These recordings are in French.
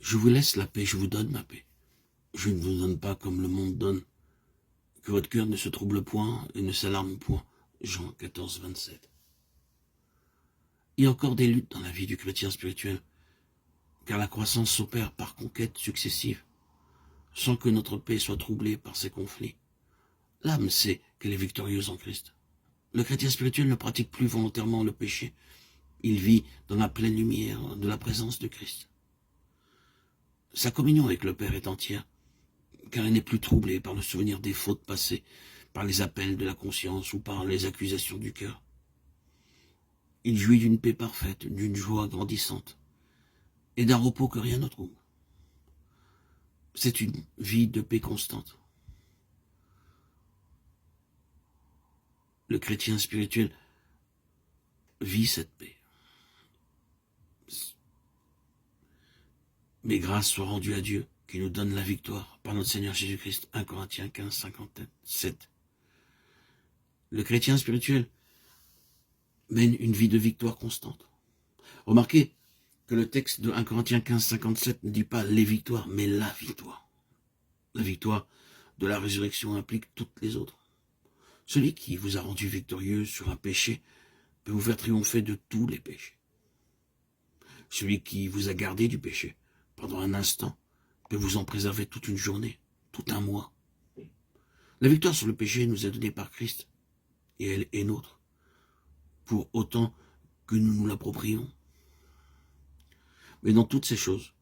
Je vous laisse la paix, je vous donne ma paix. Je ne vous donne pas comme le monde donne. Que votre cœur ne se trouble point et ne s'alarme point. Jean 14, 27. Il y a encore des luttes dans la vie du chrétien spirituel, car la croissance s'opère par conquêtes successives, sans que notre paix soit troublée par ces conflits. L'âme sait qu'elle est victorieuse en Christ. Le chrétien spirituel ne pratique plus volontairement le péché. Il vit dans la pleine lumière de la présence de Christ. Sa communion avec le Père est entière, car elle n'est plus troublée par le souvenir des fautes passées, par les appels de la conscience ou par les accusations du cœur. Il jouit d'une paix parfaite, d'une joie grandissante, et d'un repos que rien ne trouble. C'est une vie de paix constante. Le chrétien spirituel vit cette paix. Mais grâce soit rendue à Dieu, qui nous donne la victoire par notre Seigneur Jésus-Christ. 1 Corinthiens 15, 57. Le chrétien spirituel mène une vie de victoire constante. Remarquez que le texte de 1 Corinthiens 15, 57 ne dit pas les victoires, mais la victoire. La victoire de la résurrection implique toutes les autres. Celui qui vous a rendu victorieux sur un péché peut vous faire triompher de tous les péchés. Celui qui vous a gardé du péché pendant un instant peut vous en préserver toute une journée, tout un mois. La victoire sur le péché nous est donnée par Christ, et elle est nôtre, pour autant que nous nous l'approprions. Mais dans toutes ces choses,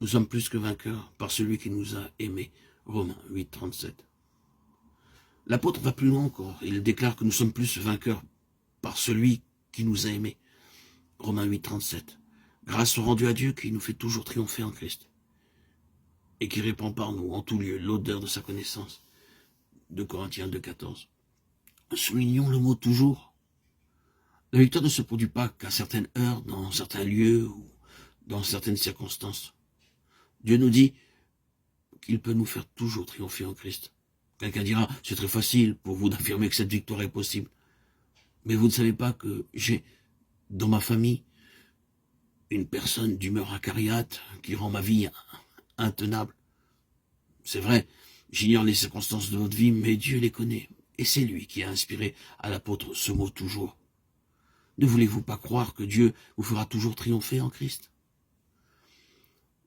nous sommes plus que vainqueurs par celui qui nous a aimés. Romains 8, 37. L'apôtre va plus loin encore. Il déclare que nous sommes plus vainqueurs par celui qui nous a aimés. Romains 8, 37. Grâce soit rendue à Dieu qui nous fait toujours triompher en Christ et qui répand par nous en tout lieu l'odeur de sa connaissance. 2 Corinthiens 2, 14. Soulignons le mot toujours. La victoire ne se produit pas qu'à certaines heures, dans certains lieux ou dans certaines circonstances. Dieu nous dit qu'il peut nous faire toujours triompher en Christ. Quelqu'un dira, c'est très facile pour vous d'affirmer que cette victoire est possible. Mais vous ne savez pas que j'ai dans ma famille une personne d'humeur acariâtre qui rend ma vie intenable. C'est vrai, j'ignore les circonstances de votre vie, mais Dieu les connaît. Et c'est lui qui a inspiré à l'apôtre ce mot toujours. Ne voulez-vous pas croire que Dieu vous fera toujours triompher en Christ?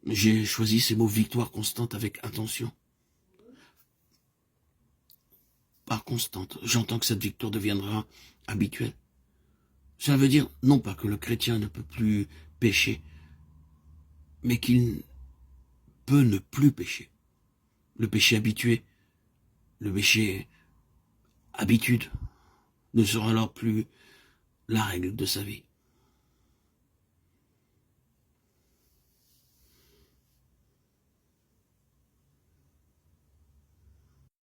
J'ai choisi ces mots victoire constante avec attention. Par constante, j'entends que cette victoire deviendra habituelle. Cela veut dire non pas que le chrétien ne peut plus pécher, mais qu'il peut ne plus pécher. Le péché habitué, le péché habitude, ne sera alors plus la règle de sa vie.